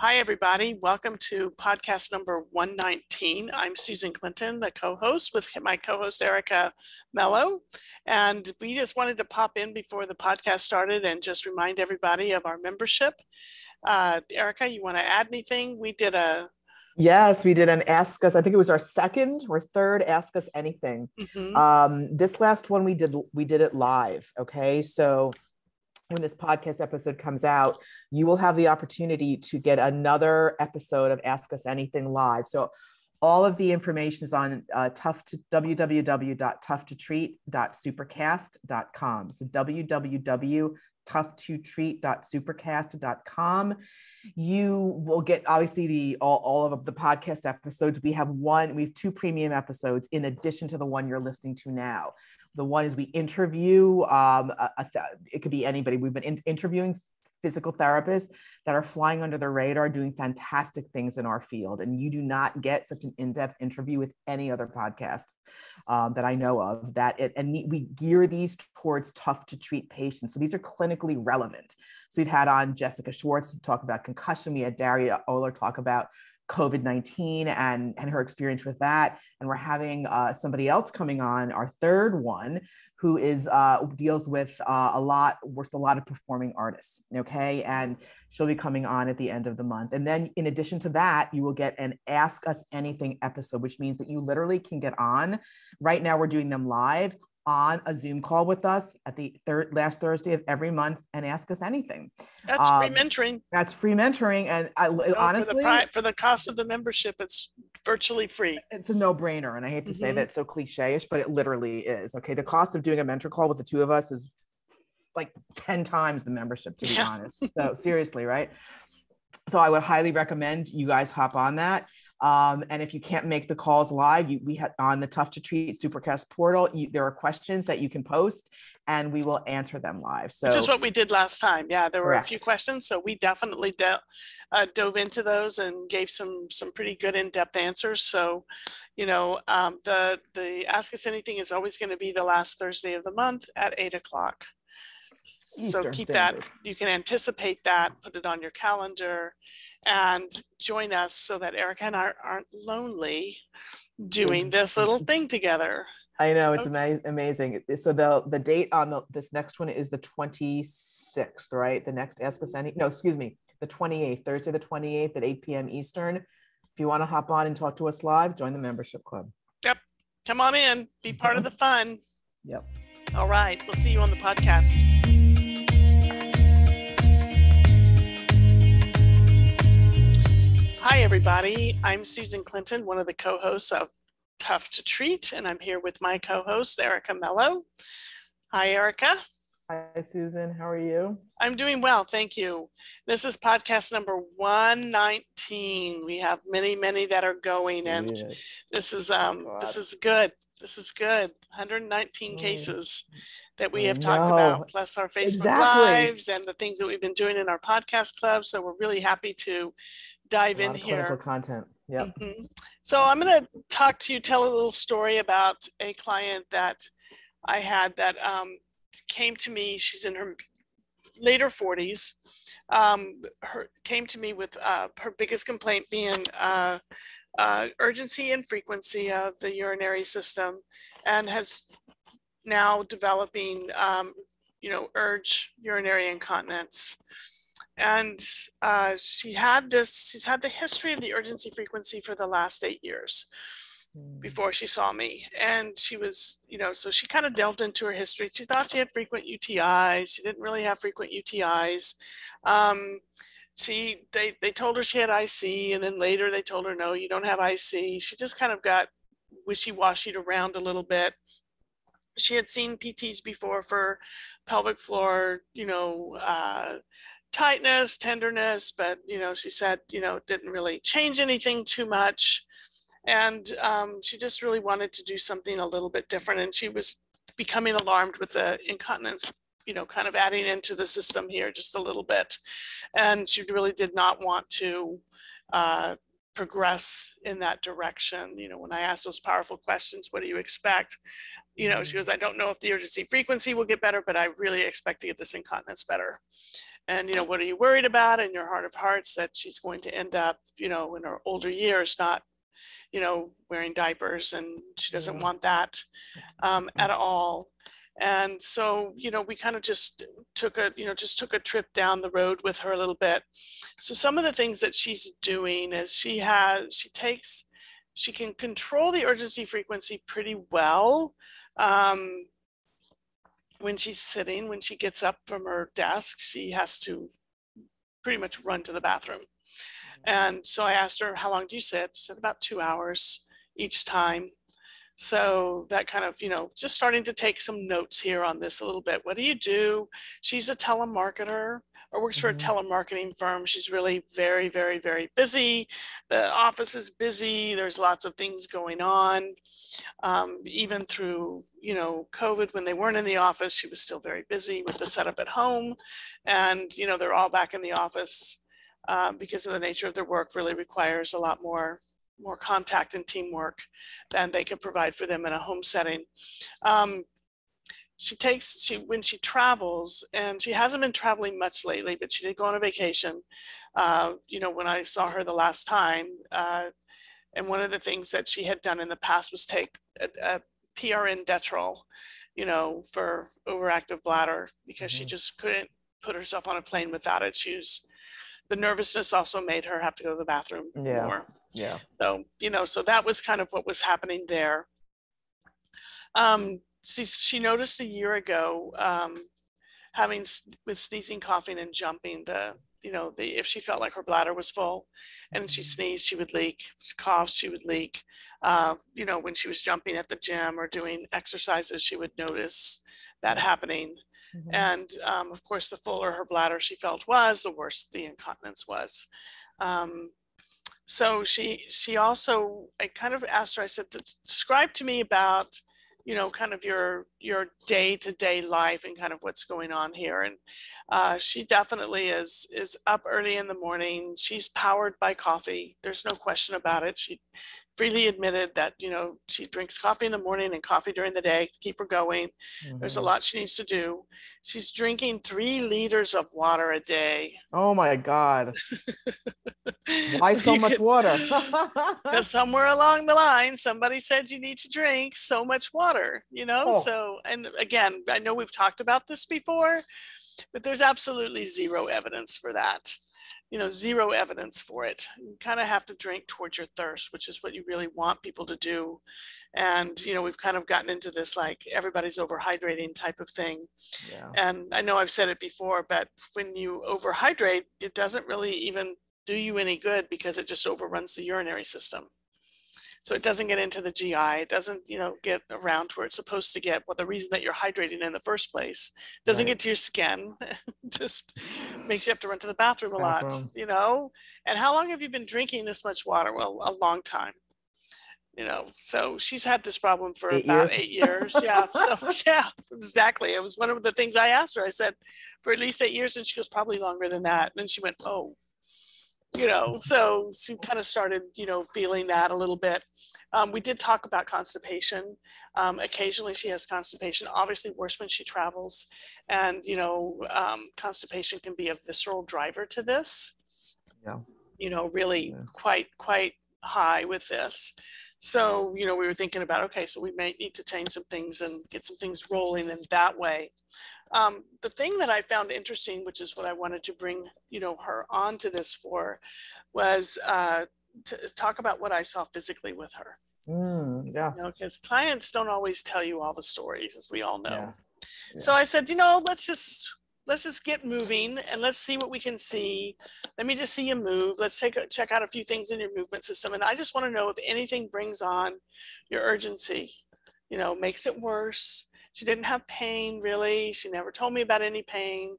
Hi, everybody. Welcome to podcast number 119. I'm Susan Clinton, the co-host with my co-host Erica Mello. And we just wanted to pop in before the podcast started and just remind everybody of our membership. Erica, you want to add anything? Yes, we did an Ask Us. I think it was our second or third Ask Us Anything. This last one we did it live. Okay, so when this podcast episode comes out, you will have the opportunity to get another episode of Ask Us Anything live. So all of the information is on www.toughtotreat.supercast.com. So www.toughtotreat.supercast.com. You will get obviously all of the podcast episodes. We have two premium episodes in addition to the one you're listening to now. The one is we interview, it could be anybody. We've been interviewing physical therapists that are flying under the radar, doing fantastic things in our field. And you do not get such an in-depth interview with any other podcast that I know of. We gear these towards tough to treat patients. So these are clinically relevant. So we've had on Jessica Schwartz to talk about concussion. We had Daria Oler talk about COVID-19 and her experience with that. And we're having somebody else coming on, our third one, who deals with a lot of performing artists. Okay. And she'll be coming on at the end of the month. And then in addition to that, you will get an Ask Us Anything episode, which means that you literally can get on. Right now, we're doing them live on a Zoom call with us at the last Thursday of every month and ask us anything. That's free mentoring. That's free mentoring. And honestly, for the cost of the membership, it's virtually free. It's a no-brainer. And I hate to say that, it's so cliche-ish, but it literally is. Okay. The cost of doing a mentor call with the two of us is like 10 times the membership, to be honest. So seriously, right? So I would highly recommend you guys hop on that. And if you can't make the calls live, we have on the Tough to Treat Supercast portal, there are questions that you can post and we will answer them live. So which is what we did last time. Yeah, there were a few questions. So we definitely dove into those and gave some pretty good in-depth answers. So, the Ask Us Anything is always going to be the last Thursday of the month at 8:00. So keep that, you can anticipate that, put it on your calendar and join us so that Erica and I aren't lonely doing this little thing together. I know, it's amazing. So the date on this next one is the 26th, right? The next Ask Us Anything, the 28th, Thursday the 28th at 8 p.m. Eastern. If you want to hop on and talk to us live, join the membership club. Yep. Come on in, be part of the fun. Yep. All right, we'll see you on the podcast. Hi, everybody. I'm Susan Clinton, one of the co-hosts of Tough to Treat, and I'm here with my co-host, Erica Mello. Hi, Erica. Hi, Susan. How are you? I'm doing well, thank you. This is podcast number 119. We have many that are going, and this is good. This is good. 119 cases that we have talked about, plus our Facebook Lives and the things that we've been doing in our podcast club. So we're really happy to dive in here. Clinical content. Yep. So I'm going to tell a little story about a client that I had that came to me. She's in her later 40s. Came to me with her biggest complaint being urgency and frequency of the urinary system, and has now developing urge urinary incontinence. And she's had the history of the urgency frequency for the last 8 years before she saw me. And she was, so she kind of delved into her history. She thought she had frequent UTIs. She didn't really have frequent UTIs. They told her she had IC, and then later they told her, no, you don't have IC. She just kind of got wishy-washied around a little bit. She had seen PTs before for pelvic floor, tightness, tenderness, but, she said, it didn't really change anything too much. And she just really wanted to do something a little bit different. And she was becoming alarmed with the incontinence, kind of adding into the system here just a little bit. And she really did not want to progress in that direction. When I asked those powerful questions, what do you expect? She goes, I don't know if the urgency frequency will get better, but I really expect to get this incontinence better. And, what are you worried about in your heart of hearts that she's going to end up, in her older years, not, wearing diapers, and she doesn't want that at all. And so, we kind of just took a trip down the road with her a little bit. So some of the things that she's doing is she can control the urgency frequency pretty well. When she's sitting, when she gets up from her desk, she has to pretty much run to the bathroom. And so I asked her, how long do you sit? She said about 2 hours each time. So that kind of, just starting to take some notes here on this a little bit. What do you do? She's a telemarketer, or works for a telemarketing firm. She's really very, very, very busy. The office is busy. There's lots of things going on. Even through, COVID, when they weren't in the office, she was still very busy with the setup at home. And, they're all back in the office because of the nature of their work really requires a lot more contact and teamwork than they could provide for them in a home setting. When she travels, and she hasn't been traveling much lately, but she did go on a vacation, when I saw her the last time. And one of the things that she had done in the past was take a PRN Detrol, for overactive bladder, because she just couldn't put herself on a plane without it. The nervousness also made her have to go to the bathroom more. Yeah. So, so that was kind of what was happening there. She noticed a year ago, with sneezing, coughing, and jumping, if she felt like her bladder was full and she sneezed, she would leak. If she coughed, she would leak. When she was jumping at the gym or doing exercises, she would notice that happening. And of course, the fuller her bladder she felt was, the worse the incontinence was. So she also, I kind of asked her, I said, describe to me about, kind of your day-to-day life and kind of what's going on here. And she definitely is up early in the morning. She's powered by coffee. There's no question about it. She freely admitted that, she drinks coffee in the morning and coffee during the day to keep her going. There's a lot she needs to do. She's drinking 3 liters of water a day. Oh my God. Why so much water? Because somewhere along the line, somebody said you need to drink so much water, So, and again, I know we've talked about this before, but there's absolutely zero evidence for that. Zero evidence for it. You kind of have to drink towards your thirst, which is what you really want people to do. And, we've kind of gotten into this, like, everybody's overhydrating type of thing. Yeah. And I know I've said it before, but when you overhydrate, it doesn't really even do you any good, because it just overruns the urinary system. So it doesn't get into the GI. It doesn't, get around to where it's supposed to get. Well, the reason that you're hydrating in the first place doesn't get to your skin. Just makes you have to run to the bathroom a lot, And how long have you been drinking this much water? Well, a long time. So she's had this problem for about 8 years. Yeah. So yeah, exactly. It was one of the things I asked her. I said, for at least 8 years, and she goes, probably longer than that. And then she went, oh. So she kind of started, feeling that a little bit. We did talk about constipation. Occasionally she has constipation, obviously worse when she travels. And, constipation can be a visceral driver to this. Yeah. Really quite high with this. So, we were thinking about, okay, so we may need to change some things and get some things rolling in that way. The thing that I found interesting, which is what I wanted to bring, her onto this for, was to talk about what I saw physically with her. Yes. Because clients don't always tell you all the stories, as we all know. Yeah. So I said, let's just get moving and let's see what we can see. Let me just see you move. Let's check out a few things in your movement system. And I just want to know if anything brings on your urgency, makes it worse. She didn't have pain, really. She never told me about any pain.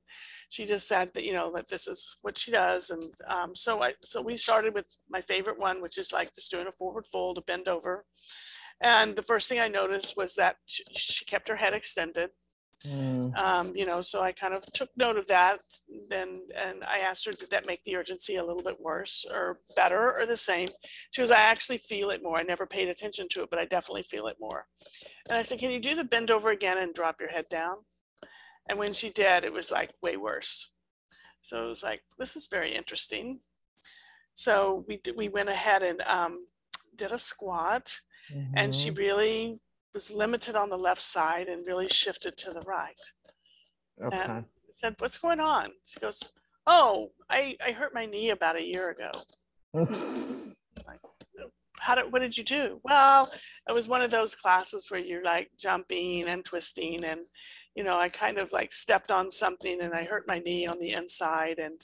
She just said that, that this is what she does. And so we started with my favorite one, which is like just doing a forward fold, a bend over. And the first thing I noticed was that she kept her head extended. So I kind of took note of that. And I asked her, did that make the urgency a little bit worse or better or the same? She goes, I actually feel it more. I never paid attention to it, but I definitely feel it more. And I said, can you do the bend over again and drop your head down? And when she did, it was like way worse. So it was like, this is very interesting. So we went ahead and did a squat, and she really was limited on the left side and really shifted to the right. Okay. And I said, what's going on? She goes, oh, I hurt my knee about a year ago. Like, what did you do? Well, it was one of those classes where you're like jumping and twisting, and I kind of like stepped on something and I hurt my knee on the inside, and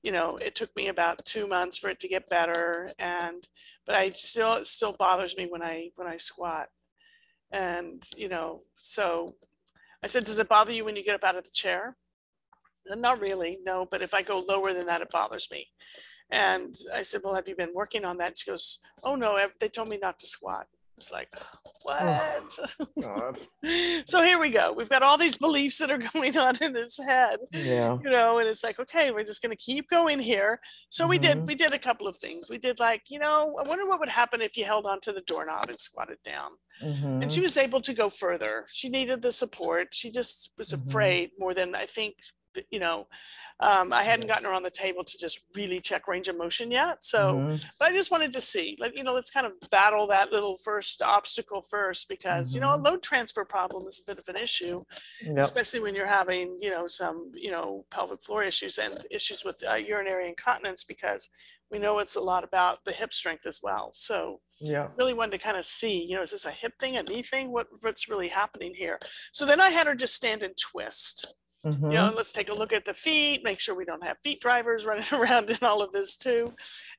it took me about 2 months for it to get better, but it still bothers me when I squat. And so I said, does it bother you when you get up out of the chair? And not really, no, but if I go lower than that, it bothers me. And I said, well, have you been working on that? She goes, oh no, they told me not to squat. It's like, what? God. So here we go. We've got all these beliefs that are going on in his head. Yeah. And it's like, okay, we're just going to keep going here. So we did a couple of things. We did like, I wonder what would happen if you held onto the doorknob and squatted down. And she was able to go further. She needed the support. She just was afraid more than I think, I hadn't gotten her on the table to just really check range of motion yet. So, but I just wanted to see, let's kind of battle that little first obstacle first, because, a load transfer problem is a bit of an issue, especially when you're having, some, pelvic floor issues and issues with urinary incontinence, because we know it's a lot about the hip strength as well. So really wanted to kind of see, is this a hip thing, a knee thing? What's really happening here? So then I had her just stand and twist. Let's take a look at the feet, make sure we don't have feet drivers running around in all of this too.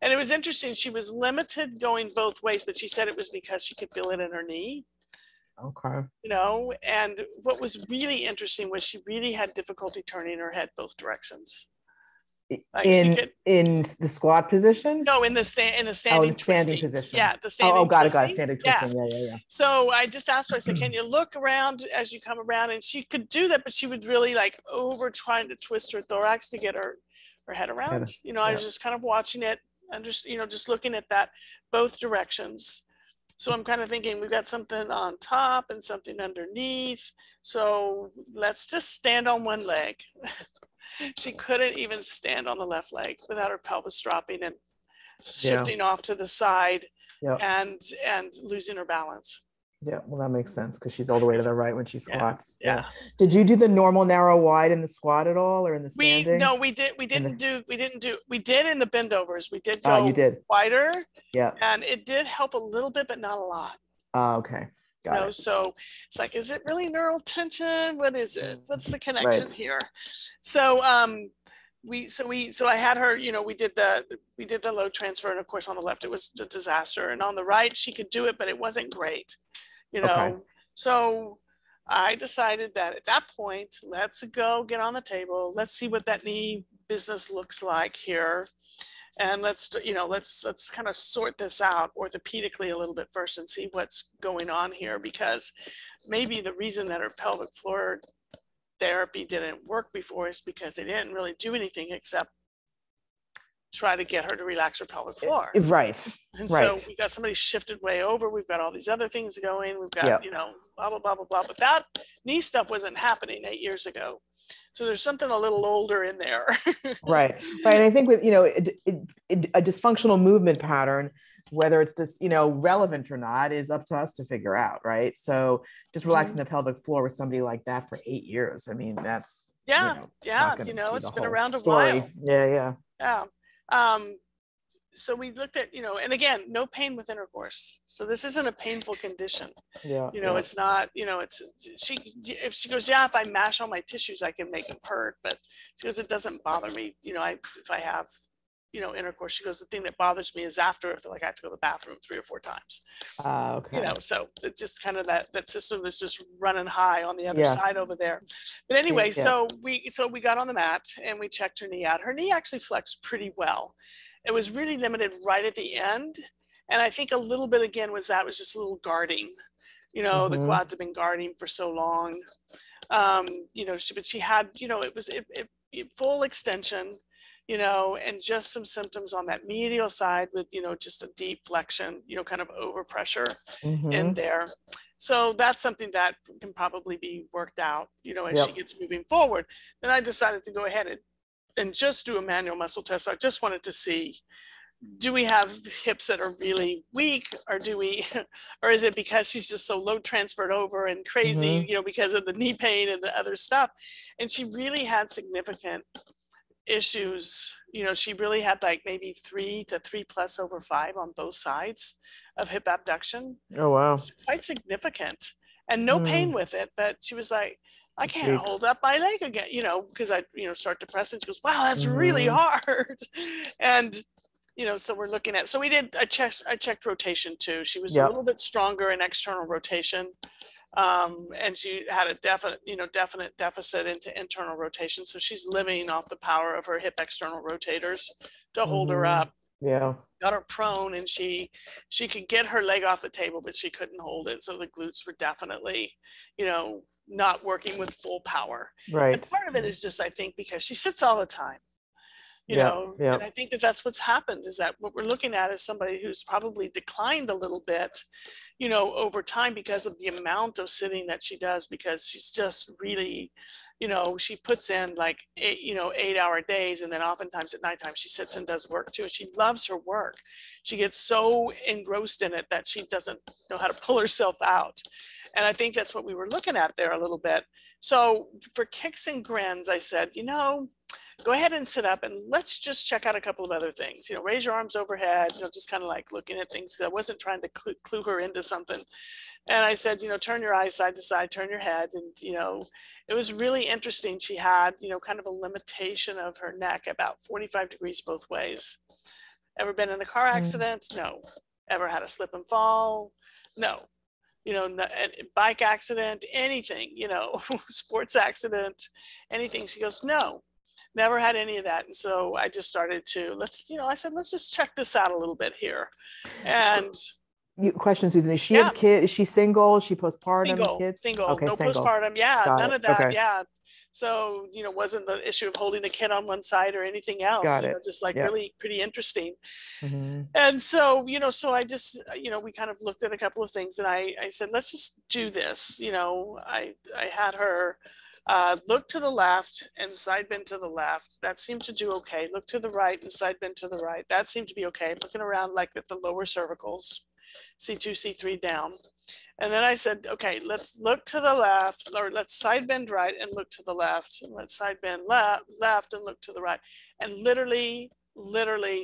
And it was interesting. She was limited going both ways, but she said it was because she could feel it in her knee. Okay. And what was really interesting was she really had difficulty turning her head both directions. Like in the squat position? No, in the standing position. Yeah, the standing. Got it. Standing twisting. Yeah. So I just asked her, I said, can you look around as you come around? And she could do that, but she would really like over trying to twist her thorax to get her head around. I was just kind of watching it and just looking at that both directions. So I'm kind of thinking we've got something on top and something underneath. So let's just stand on one leg. She couldn't even stand on the left leg without her pelvis dropping and shifting off to the side and losing her balance. Yeah, well, that makes sense because she's all the way to the right when she squats. Yeah. Did you do the normal narrow wide in the squat at all, or in the standing? We did in the bend overs. We did go wider. Yeah. And it did help a little bit, but not a lot. Okay. Got it. So it's like, is it really neural tension? What is it? What's the connection here? So I had her, we did the load transfer, and of course on the left it was a disaster, and on the right she could do it, but it wasn't great, So I decided that at that point, let's go get on the table. Let's see what that knee business looks like here. And let's kind of sort this out orthopedically a little bit first and see what's going on here, because maybe the reason that her pelvic floor therapy didn't work before is because they didn't really do anything except try to get her to relax her pelvic floor. Right. So we got somebody shifted way over. We've got all these other things going. We've got, blah, blah, blah, blah, blah. But that knee stuff wasn't happening 8 years ago. So there's something a little older in there. Right. And I think with, a dysfunctional movement pattern, whether it's just, relevant or not, is up to us to figure out. Right. So just relaxing the pelvic floor with somebody like that for 8 years. I mean, that's, it's been around a while. Yeah. So we looked at, and again, no pain with intercourse. So this isn't a painful condition. It's not, if she goes, if I mash on my tissues, I can make them hurt. But she goes, it doesn't bother me. If I have, intercourse, she goes, the thing that bothers me is after I feel like I have to go to the bathroom 3 or 4 times. Okay. So it's just kind of that system is just running high on the other side over there. But anyway, so we got on the mat and we checked her knee out. Her knee actually flexed pretty well. It was really limited right at the end. And I think a little bit, again, was just a little guarding. The quads have been guarding for so long. But she had, it was full extension, and just some symptoms on that medial side with, just a deep flexion, kind of overpressure in there. So that's something that can probably be worked out, as Yep. she gets moving forward. Then I decided to go ahead and just do a manual muscle test. I just wanted to see, do we have hips that are really weak, or or is it because she's just so low transferred over and crazy, because of the knee pain and the other stuff? And she really had significant issues. She really had like maybe 3 to 3+/5 on both sides of hip abduction. Oh, wow. Quite significant, and no pain with it. But she was like, I can't hold up my leg again, because I, start to press, and she goes, wow, that's really hard. And, so we're looking at, so I checked rotation too. She was a little bit stronger in external rotation. And she had a definite deficit into internal rotation. So she's living off the power of her hip external rotators to hold her up. Yeah. Got her prone, and she could get her leg off the table, but she couldn't hold it. So the glutes were definitely, not working with full power. Right. And part of it is just, I think, because she sits all the time. And I think that's what's happened, is that what we're looking at is somebody who's probably declined a little bit, over time, because of the amount of sitting that she does, because she's just really, she puts in like 8-hour days, and then oftentimes at nighttime she sits and does work too. She loves her work. She gets so engrossed in it that she doesn't know how to pull herself out. And I think that's what we were looking at there a little bit. So for kicks and grins, I said, go ahead and sit up, and let's just check out a couple of other things. Raise your arms overhead, just kind of like looking at things. I wasn't trying to clue her into something. And I said, turn your eyes side to side, turn your head. And, it was really interesting. She had, kind of a limitation of her neck, about 45 degrees both ways. Ever been in a car accident? No. Ever had a slip and fall? No. Bike accident, anything, sports accident, anything. She goes, no. Never had any of that. And so I just started to, I said, let's just check this out a little bit here. And question, Susan, is she a kid? Is she single? Is she postpartum? Single. Okay, no single. Postpartum. Yeah, Got none it. of that. Okay. Yeah. So, wasn't the issue of holding the kid on one side or anything else. Got it. Just like really pretty interesting. And so, so I just, we kind of looked at a couple of things, and I said, let's just do this. I had her look to the left and side bend to the left. That seemed to do okay. Look to the right and side bend to the right. That seemed to be okay. Looking around like at the lower cervicals, C2, C3 down. And then I said, okay, let's look to the left, or let's side bend right and look to the left. And let's side bend left and look to the right. And literally,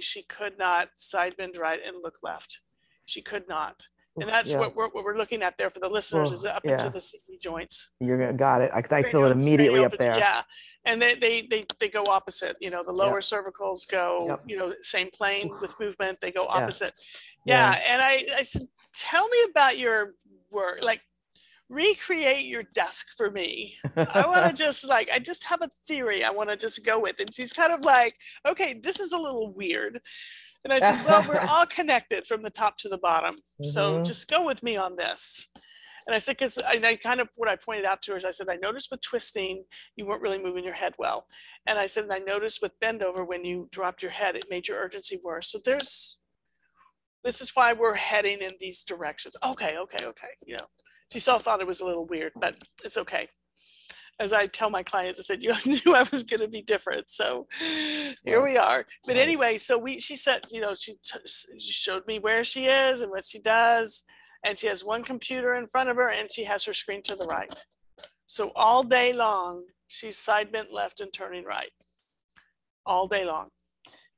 she could not side bend right and look left. She could not. And that's what we're looking at there for the listeners, is up into the CV joints. Got it. Because I feel it immediately up there. Yeah. And they go opposite. The lower cervicals go, same plane with movement. They go opposite. Yeah. And I said, tell me about your work. Like, recreate your desk for me. I want to just I just have a theory I want to just go with. And she's kind of like, okay, this is a little weird. And I said, well, we're all connected from the top to the bottom. So just go with me on this. And I said, because I kind of, what I pointed out to her is, I said, I noticed with twisting, you weren't really moving your head well. And I said, and I noticed with bend over, when you dropped your head, it made your urgency worse. So this is why we're heading in these directions. Okay. She still thought it was a little weird, but it's okay. As I tell my clients, I said, you knew I was going to be different. So here we are. But anyway, so she said, she showed me where she is and what she does. And she has one computer in front of her, and she has her screen to the right. So all day long, she's side bent left and turning right. All day long.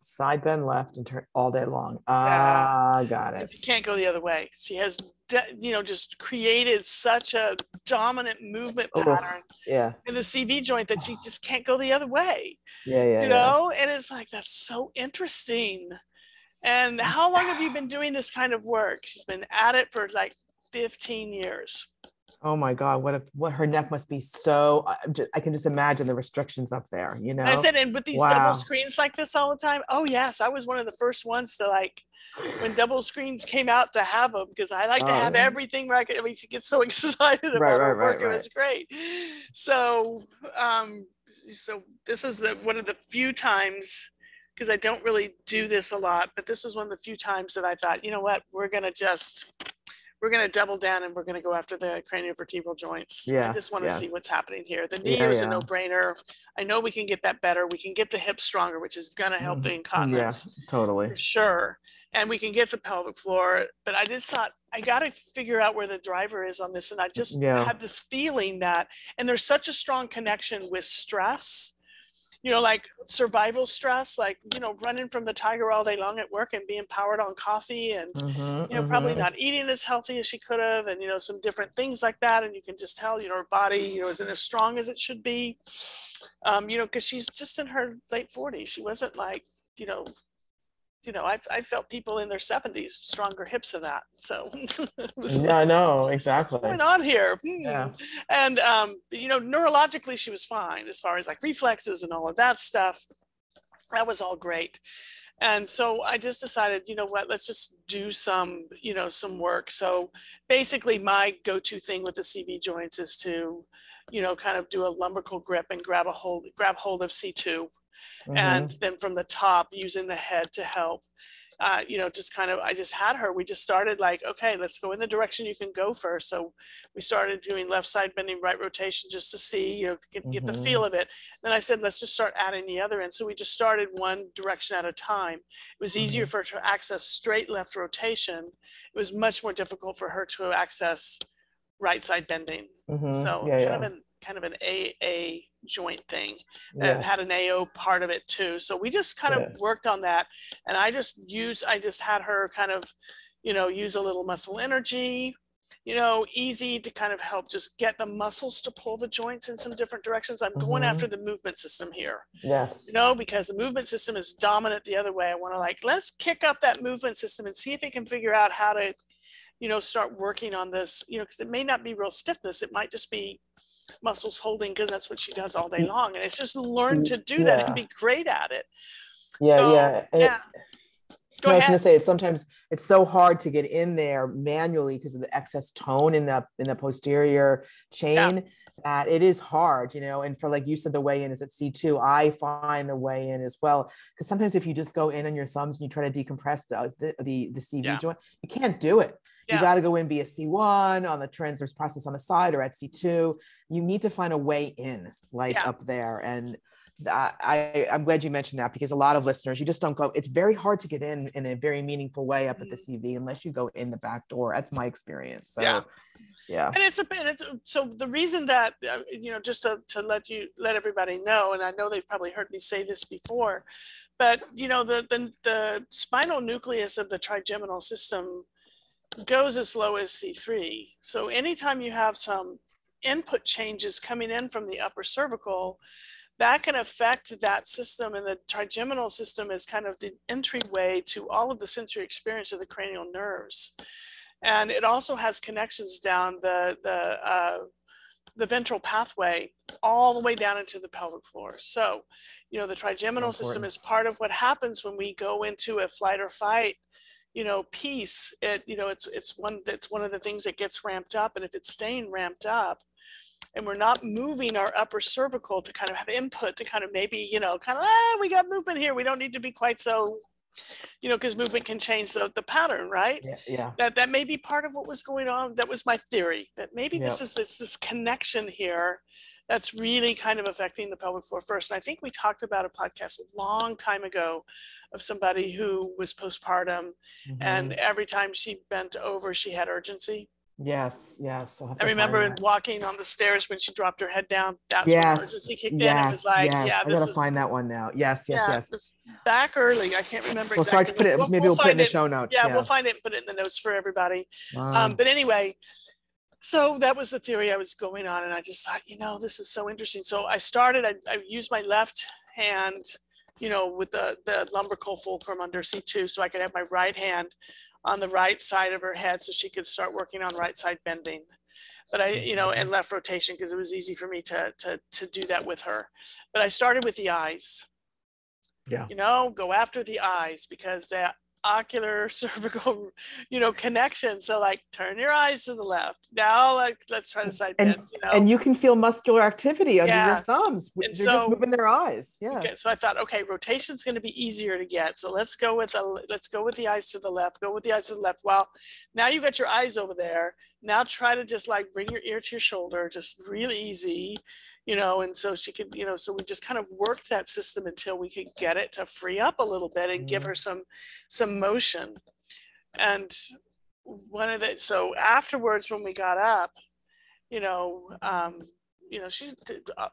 Side bend left and turn all day long. Got it. She can't go the other way. She has, just created such a dominant movement pattern in the CV joint that she just can't go the other way. And it's like, that's so interesting. And how long have you been doing this kind of work? She's been at it for like 15 years. Oh my God, what her neck must be so, I can just imagine the restrictions up there, And I said, and with these double screens like this all the time, oh yes, I was one of the first ones to, like, when double screens came out, to have them, because I like to have everything right. I mean, she gets so excited about her work. It was great. So, so this is one of the few times, because I don't really do this a lot, but this is one of the few times that I thought, you know what, we're we're going to double down and we're going to go after the craniovertebral joints. Yes, I just want to see what's happening here. The knee Yeah, is a yeah. no-brainer. I know we can get that better. We can get the hips stronger, which is going to help the incontinence totally. for sure. And we can get the pelvic floor. But I just thought, I got to figure out where the driver is on this. And I just had this feeling that, and there's such a strong connection with stress, you know, like survival stress, like, you know, running from the tiger all day long at work and being powered on coffee and, you know, probably not eating as healthy as she could have, and, you know, some different things like that. And you can just tell, you know, her body, you know, isn't as strong as it should be, you know, because she's just in her late 40s. She wasn't like, you know, I felt people in their 70s, stronger hips than that. So yeah, no, exactly. What's going on here? Yeah. And, you know, neurologically, she was fine as far as like reflexes and all of that stuff. That was all great. And so I just decided, you know what, let's just do some, you know, some work. So basically my go-to thing with the CV joints is to, you know, kind of do a lumbrical grip and grab hold of C2. And then from the top, using the head to help, you know, just kind of, I just had her, we just started like, okay, let's go in the direction you can go first. So we started doing left side bending, right rotation, just to see, you know, get the feel of it. Then I said, let's just start adding the other end. So we just started one direction at a time. It was easier for her to access straight left rotation. It was much more difficult for her to access right side bending. So kind of an AA joint thing that had an AO part of it too. So we just kind of worked on that. And I just had her kind of, you know, use a little muscle energy, you know, easy to kind of help just get the muscles to pull the joints in some different directions. I'm going after the movement system here. Yes. You know, because the movement system is dominant the other way. I want to like, let's kick up that movement system and see if it can figure out how to, you know, start working on this, you know, because it may not be real stiffness. It might just be muscles holding, because that's what she does all day long. And it's just learn to do that and be great at it. Go I was ahead. going to say, sometimes it's so hard to get in there manually because of the excess tone in the posterior chain that it is hard, you know. And for, like you said, the way in is at C2. I find the way in as well, because sometimes if you just go in on your thumbs and you try to decompress the CV joint, you can't do it. You got to go in, be a C1 on the transverse process on the side, or at C2. You need to find a way in, like up there. And I'm glad you mentioned that, because a lot of listeners, you just don't go. It's very hard to get in a very meaningful way up at the CV unless you go in the back door. That's my experience. So, and it's so the reason that, you know, just to let everybody know, and I know they've probably heard me say this before, but you know, the spinal nucleus of the trigeminal system goes as low as C3. So anytime you have some input changes coming in from the upper cervical, that can affect that system. And the trigeminal system is kind of the entryway to all of the sensory experience of the cranial nerves. And it also has connections down the ventral pathway all the way down into the pelvic floor. So, you know, the trigeminal system is part of what happens when we go into a flight or fight, you know, piece. You know, it's one of the things that gets ramped up. And if it's staying ramped up, and we're not moving our upper cervical to kind of have input to kind of maybe, you know, kind of, we got movement here. We don't need to be quite so, you know, because movement can change the pattern, right? That may be part of what was going on. That was my theory, that maybe this is this connection here that's really kind of affecting the pelvic floor first. And I think we talked about a podcast a long time ago of somebody who was postpartum, and every time she bent over, she had urgency. Yes. I remember walking on the stairs when she dropped her head down. That's when emergency kicked in. It was like, I gotta find that one now. Yes. It was back early. I can't remember exactly. So I put it, maybe we'll put it in the show notes. Yeah, we'll find it and put it in the notes for everybody. But anyway, so that was the theory I was going on, and I just thought, you know, this is so interesting. So I started. I used my left hand, you know, with the lumbrical fulcrum under C2, so I could have my right hand on the right side of her head so she could start working on right side bending. But you know, and left rotation, because it was easy for me to do that with her. But I started with the eyes. You know, go after the eyes, because that ocular cervical, connection. So like turn your eyes to the left. Now like let's try to side bend, And you can feel muscular activity under your Yeah. thumbs. And They're just so moving their eyes. Yeah. okay, so I thought, okay, rotation's going to be easier to get. So let's go with the eyes to the left. Go with the eyes to the left. Well, now you got your eyes over there. Now try to just like bring your ear to your shoulder, just really easy, and so she could, so we just kind of worked that system until we could get it to free up a little bit and give her some motion. And so afterwards when we got up, she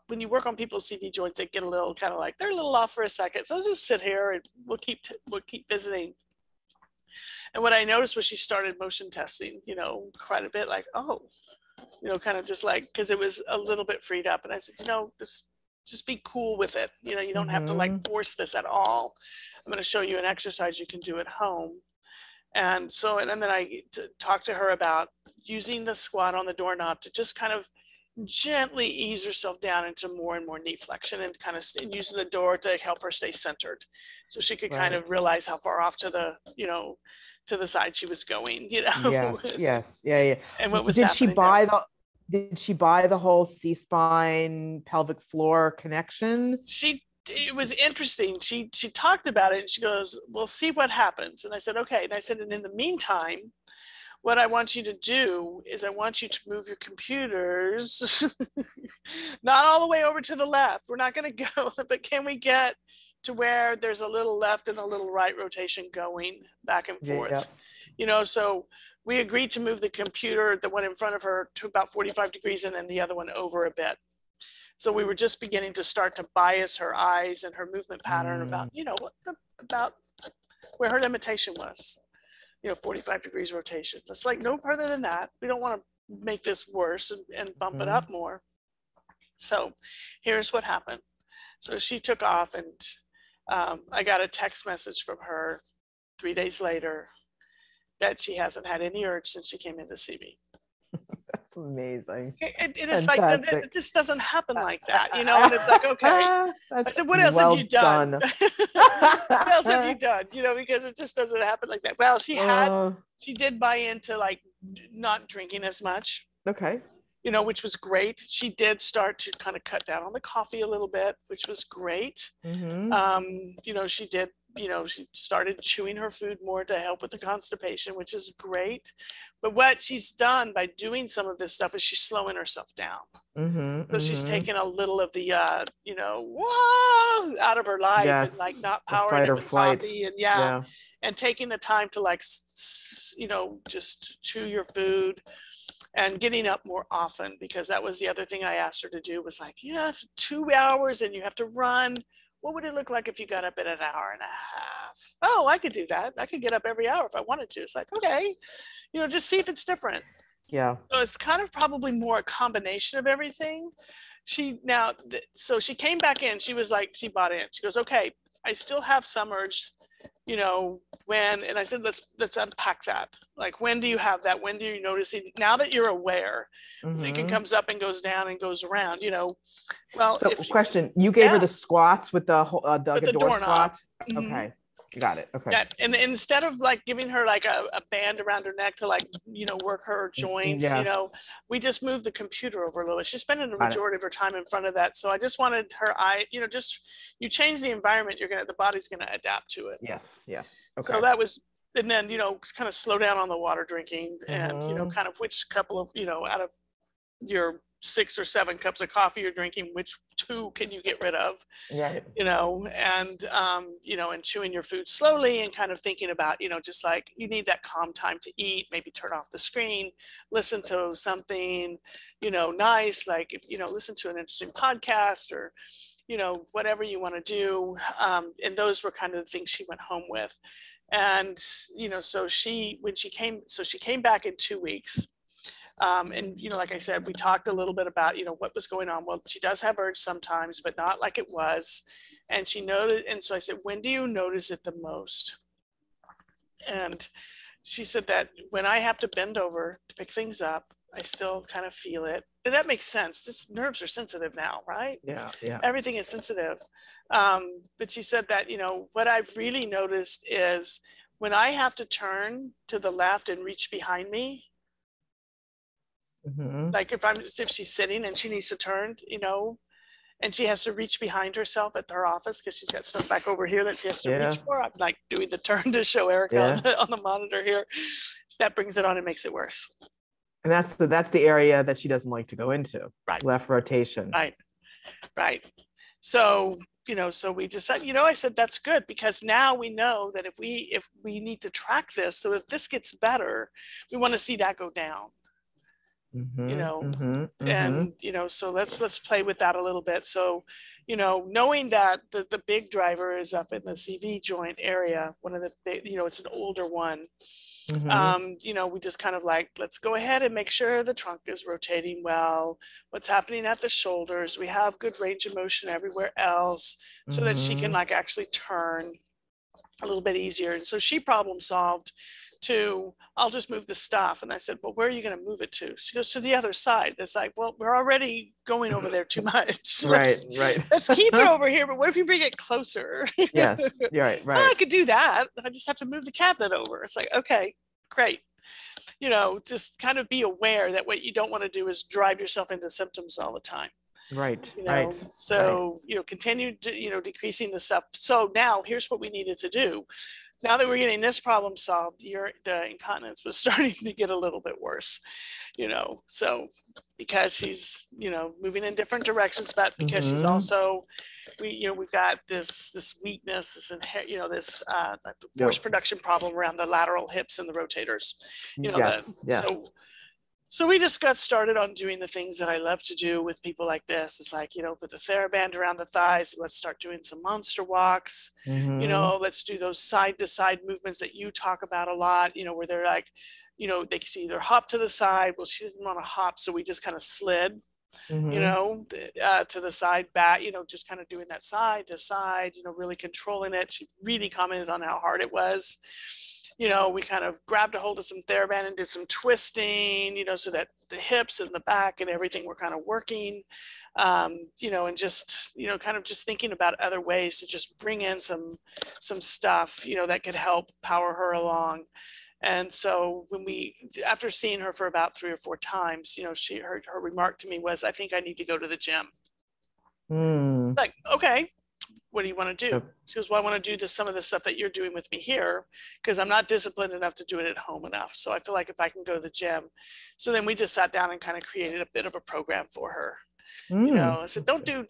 when you work on people's CV joints, they get a little kind of like they're a little off for a second. So let's just sit here and we'll keep visiting. And what I noticed was she started motion testing, quite a bit, like, oh, kind of just like, because it was a little bit freed up. And I said, just be cool with it. You don't have to like force this at all. I'm going to show you an exercise you can do at home. And so, and then I talked to her about using the squat on the doorknob to just kind of gently ease herself down into more and more knee flexion and kind of using the door to help her stay centered. So she could kind of realize how far off to the, to the side she was going, Yes. Yeah. And what was Did she buy the whole C-spine pelvic floor connection? It was interesting. She talked about it and she goes, we'll see what happens. And I said, okay. And I said, and in the meantime, what I want you to do is I want you to move your computers, not all the way over to the left. We're not going to go, but can we get to where there's a little left and a little right rotation going back and forth? Yeah. So we agreed to move the computer, the one in front of her, to about 45 degrees and then the other one over a bit. So we were just beginning to start to bias her eyes and her movement pattern about, about where her limitation was. 45 degrees rotation. It's like no further than that. We don't want to make this worse and bump it up more. So here's what happened. So she took off and I got a text message from her 3 days later that she hasn't had any urge since she came in to see me. That's amazing. It's like, this doesn't happen like that, and it's like, okay. I said, what else have you done? What else have you done? Because it just doesn't happen like that. Well, she did buy into like not drinking as much. Okay. Which was great. She did start to kind of cut down on the coffee a little bit, which was great. She did, she started chewing her food more to help with the constipation, which is great. But what she's done by doing some of this stuff is she's slowing herself down. So she's taken a little of the, whoa, out of her life and like not powering it with coffee and and taking the time to like, just chew your food. And getting up more often, because that was the other thing I asked her to do was like, 2 hours and you have to run. What would it look like if you got up in an hour and a half? Oh, I could do that. I could get up every hour if I wanted to. It's like, okay, just see if it's different. Yeah. So it's kind of probably more a combination of everything. So she came back in. She was like, she bought in. She goes, okay, I still have some urge, when, and I said, let's unpack that. Like, when do you have that? When do you notice it? Now that you're aware, it comes up and goes down and goes around, well. So question, you gave her the squats with the door squat? Okay. Got it. Okay. Yeah. And instead of like giving her like a band around her neck to like, work her joints, we just moved the computer over a little bit. She's spending the majority of her time in front of that. So I just wanted her eye, you change the environment, the body's going to adapt to it. Yes. Okay. So that was, and then, kind of slow down on the water drinking and, kind of which couple of, out of your 6 or 7 cups of coffee you're drinking, which 2 can you get rid of? Right. And chewing your food slowly and kind of thinking about, just like you need that calm time to eat, maybe turn off the screen, listen to something, nice, like if, listen to an interesting podcast or, whatever you want to do. And those were kind of the things she went home with. And, so she came back in 2 weeks. And, like I said, we talked a little bit about, what was going on. Well, she does have urge sometimes, but not like it was. And she noted, and so I said, when do you notice it the most? And she said that when I have to bend over to pick things up, I still kind of feel it. And that makes sense. This nerves are sensitive now, right? Yeah. Everything is sensitive. But she said that, what I've really noticed is when I have to turn to the left and reach behind me, like if she's sitting and she needs to turn, and she has to reach behind herself at her office because she's got stuff back over here that she has to reach for. I'm like doing the turn to show Erica on the monitor here. That brings it on and makes it worse. And that's the area that she doesn't like to go into. Right. Left rotation. Right. So, so we decided, I said, that's good, because now we know that if we need to track this, so if this gets better, we want to see that go down. And so let's play with that a little bit. So knowing that the big driver is up in the CV joint area, one of the big, it's an older one. We just kind of like, let's go ahead and make sure the trunk is rotating well, what's happening at the shoulders, we have good range of motion everywhere else, so that she can like actually turn a little bit easier. And so she problem solved to, I'll just move the stuff. And I said, well, where are you going to move it to? She goes, to the other side. It's like, well, we're already going over there too much. Right. Let's keep it over here. But what if you bring it closer? Yes. Right. Well, I could do that. I just have to move the cabinet over. It's like, okay, great. Just kind of be aware that what you don't want to do is drive yourself into symptoms all the time. Right. So, continue to, decreasing the stuff. So now here's what we needed to do. Now that we're getting this problem solved, the incontinence was starting to get a little bit worse, so because she's, moving in different directions, but because she's also, we've got this weakness, this force production problem around the lateral hips and the rotators, So we just got started on doing the things that I love to do with people like this. It's like, put the TheraBand around the thighs. Let's start doing some monster walks. Let's do those side to side movements that you talk about a lot, where they're like, they can either hop to the side. Well, she didn't want to hop. So we just kind of slid, to the side back, just kind of doing that side to side, really controlling it. She really commented on how hard it was. We kind of grabbed a hold of some TheraBand and did some twisting, so that the hips and the back and everything were kind of working, and just, kind of just thinking about other ways to just bring in some stuff, that could help power her along. And so after seeing her for about 3 or 4 times, her remark to me was, I think I need to go to the gym. Like, okay. What do you want to do? She goes, well, I want to do some of the stuff that you're doing with me here, because I'm not disciplined enough to do it at home enough. So I feel like if I can go to the gym. So then we just sat down and kind of created a bit of a program for her. I said, don't do,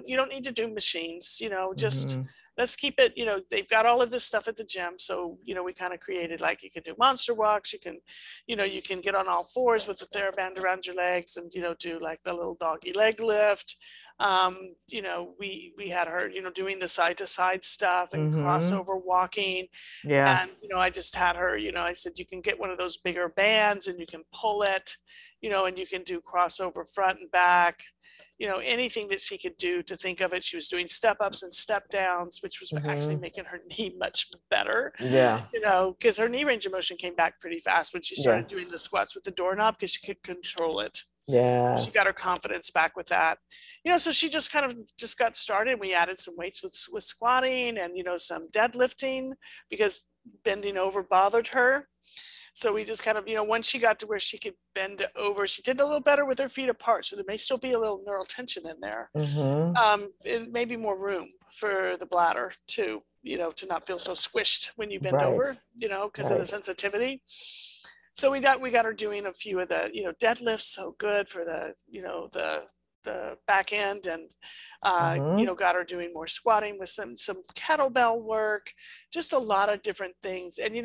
you don't need to do machines, just let's keep it, they've got all of this stuff at the gym. So, we kind of created, like, you can do monster walks, you can, you can get on all fours with the TheraBand around your legs and, do like the little doggy leg lift. We had her, doing the side to side stuff and crossover walking. And, I just had her, I said, you can get one of those bigger bands and you can pull it, and you can do crossover front and back. Anything that she could do to think of it. She was doing step ups and step downs, which was actually making her knee much better. Yeah. Because her knee range of motion came back pretty fast when she started doing the squats with the doorknob, because she could control it. Yeah. She got her confidence back with that. So she just kind of just got started. We added some weights with squatting and, some deadlifting, because bending over bothered her. So we just kind of, once she got to where she could bend over, she did a little better with her feet apart. So there may still be a little neural tension in there. It may be more room for the bladder too, to not feel so squished when you bend over, because of the sensitivity. So we got her doing a few of the, deadlifts. So good for the, the back end, and got her doing more squatting with some kettlebell work, just a lot of different things. And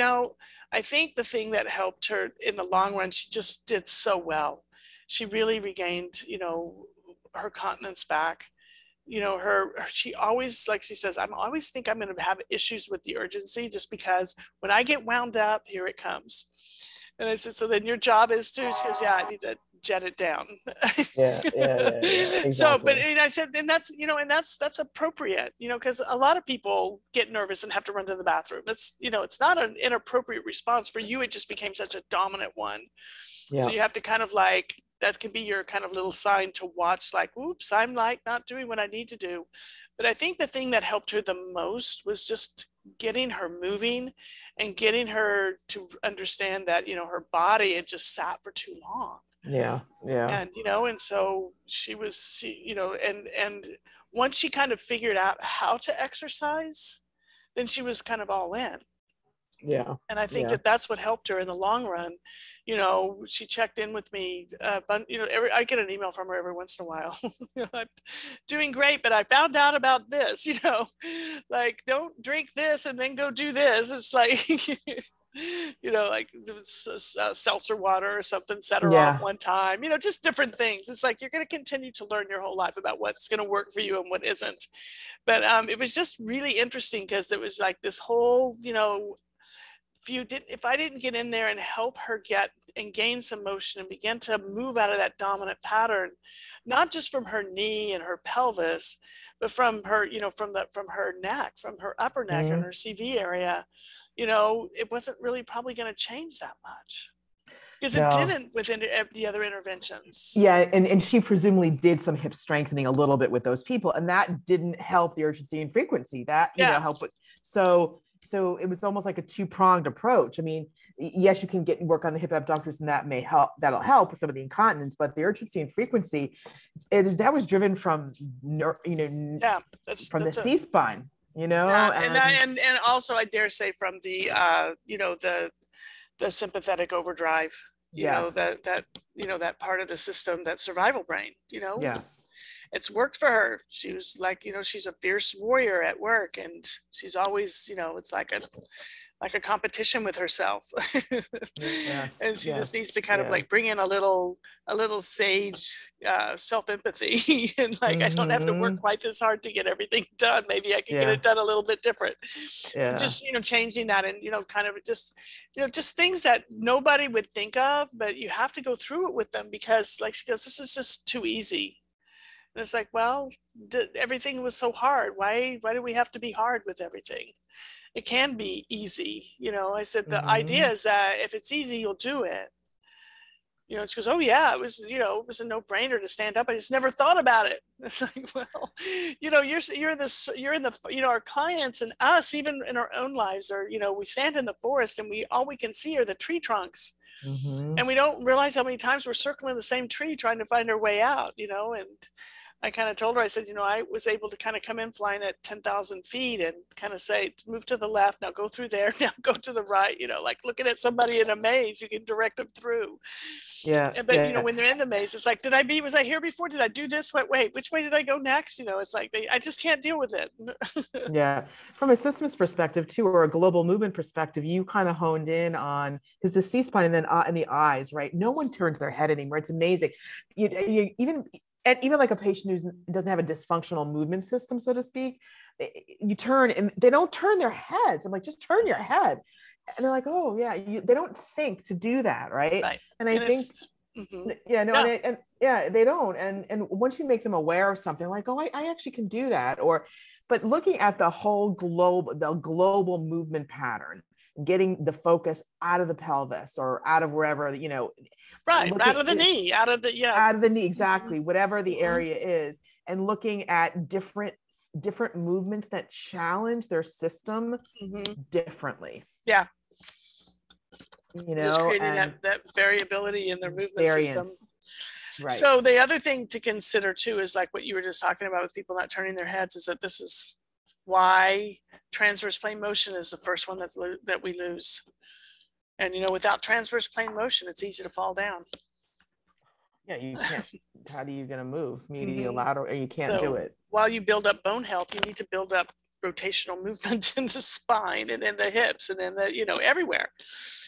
I think the thing that helped her in the long run, she just did so well. She really regained her continence back. She always, like she says, I always think I'm going to have issues with the urgency, just because when I get wound up, here it comes. And I said, so then your job is to, she goes, yeah, I need to jet it down. Yeah, exactly. So, but and I said, and that's, that's appropriate, because a lot of people get nervous and have to run to the bathroom. That's, it's not an inappropriate response for you. It just became such a dominant one. Yeah. So you have to kind of like, that can be your kind of little sign to watch, like, oops, I'm like not doing what I need to do. But I think the thing that helped her the most was just getting her moving and getting her to understand that, her body had just sat for too long. Yeah. Yeah. And, and so and once she kind of figured out how to exercise, then she was kind of all in. Yeah. And I think that that's what helped her in the long run. She checked in with me, but I get an email from her every once in a while. I'm doing great, but I found out about this, like, don't drink this and then go do this. It's like, like seltzer water or something set her off one time, just different things. It's like, you're going to continue to learn your whole life about what's going to work for you and what isn't. But it was just really interesting because it was like this whole, if I didn't get in there and help her get and gain some motion and begin to move out of that dominant pattern, not just from her knee and her pelvis, but from her, from her neck, from her upper neck and her CV area, it wasn't really probably going to change that much. Because it didn't with the other interventions. Yeah, and she presumably did some hip strengthening a little bit with those people, and that didn't help the urgency and frequency. That helped with so it was almost like a two-pronged approach. I mean, yes, you can work on the hip abductors, and that may help. That'll help with some of the incontinence, but the urgency and frequency, that was driven from the C-spine. And also, I dare say, from the the sympathetic overdrive. That part of the system, that survival brain. Yes. It's worked for her. She was like, she's a fierce warrior at work, and she's always, it's like a competition with herself. Yes, and she just needs to kind of like bring in a little sage self-empathy and like, I don't have to work quite this hard to get everything done. Maybe I can get it done a little bit different. Just, changing that and, kind of just things that nobody would think of, but you have to go through it with them because, like she goes, this is just too easy. And it's like, well, everything was so hard. Why do we have to be hard with everything? It can be easy. I said, the idea is that if it's easy, you'll do it. She goes, oh yeah, it was a no-brainer to stand up. I just never thought about it. It's like, well, you're in the, our clients and us, even in our own lives are, we stand in the forest and all we can see are the tree trunks. And we don't realize how many times we're circling the same tree trying to find our way out, and I kind of told her, I said, I was able to kind of come in flying at 10,000 feet and kind of say, move to the left, now go through there, now go to the right, like looking at somebody in a maze, you can direct them through. But when they're in the maze, it's like, was I here before? Did I do this? Wait, which way did I go next? It's like, I just can't deal with it. From a systems perspective too, or a global movement perspective, you kind of honed in on, because the C-spine and then in the eyes, right? No one turns their head anymore. It's amazing. Even like a patient who doesn't have a dysfunctional movement system, so to speak, you turn and they don't turn their heads. I'm like, just turn your head. And they're like, oh yeah, they don't think to do that. Right. And I think, they don't. And once you make them aware of something, like, oh, I actually can do that. But looking at the whole global movement pattern, getting the focus out of the pelvis or out of wherever, out of the knee, out of the knee, exactly, whatever the area is, and looking at different movements that challenge their system differently. Just creating that variability in their movement system. Right. So the other thing to consider too is like what you were just talking about with people not turning their heads, is that this is why transverse plane motion is the first one that we lose. And without transverse plane motion, it's easy to fall down. Yeah, you can't. How are you going to move medial lateral? And you can't do it. While you build up bone health, you need to build up rotational movement in the spine and in the hips and in the everywhere.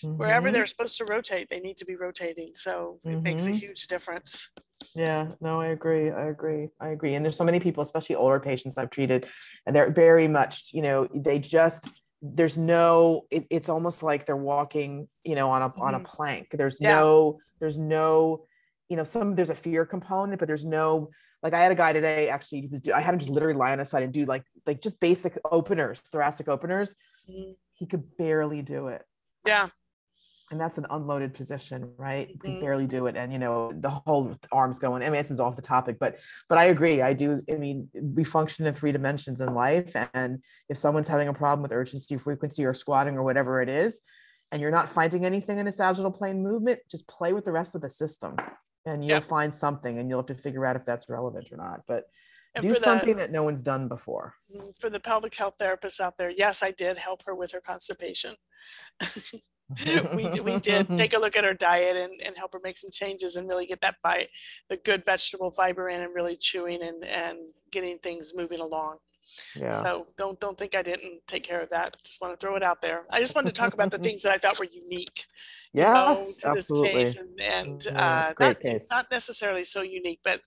Wherever they're supposed to rotate, they need to be rotating. So it makes a huge difference. Yeah, no, I agree. And there's so many people, especially older patients I've treated, and they're very much, they just, there's no, it's almost like they're walking, on a plank. There's no, there's a fear component, but there's no, like I had a guy today, actually, I had him just literally lie on his side and do like just basic openers, thoracic openers. He could barely do it. Yeah. And that's an unloaded position, right? You can Mhm. barely do it. And, you know, the whole arms going, I mean, this is off the topic, but I agree. I do. I mean, we function in 3 dimensions in life. And if someone's having a problem with urgency, frequency, or squatting or whatever it is, and you're not finding anything in a sagittal plane movement, just play with the rest of the system and you'll Yeah. find something, and you'll have to figure out if that's relevant or not. But And do something that no one's done before. for the pelvic health therapists out there, yes, I did help her with her constipation. we did take a look at her diet and help her make some changes and really get the good vegetable fiber in, and really chewing and getting things moving along. Yeah. So don't think I didn't take care of that. Just want to throw it out there. I just wanted to talk about the things that I thought were unique, Yes, to this absolutely. case, and It's a great case. not necessarily so unique, but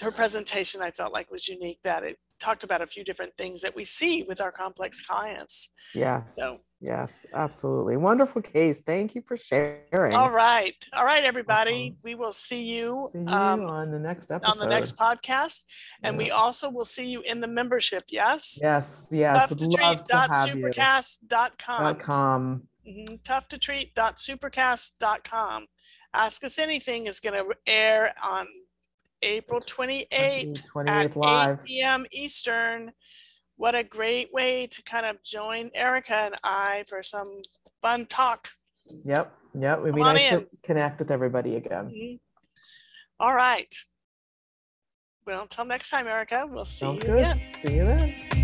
her presentation I felt like was unique, that it talked about a few different things that we see with our complex clients. Yes. So, yes, absolutely. Wonderful case. Thank you for sharing. All right, everybody. Awesome. We will see you on the next episode. on the next podcast, and we also will see you in the membership. Yes. Yes. Would love to have you. Tough2treat.supercast.com. Tough2treat.supercast.com. Ask Us Anything is going to air on April 28th at live. 8 p.m. Eastern. What a great way to kind of join Erica and I for some fun talk. Yep. It would be nice to connect with everybody again. All right. Well, until next time, Erica, we'll see you again. See you then.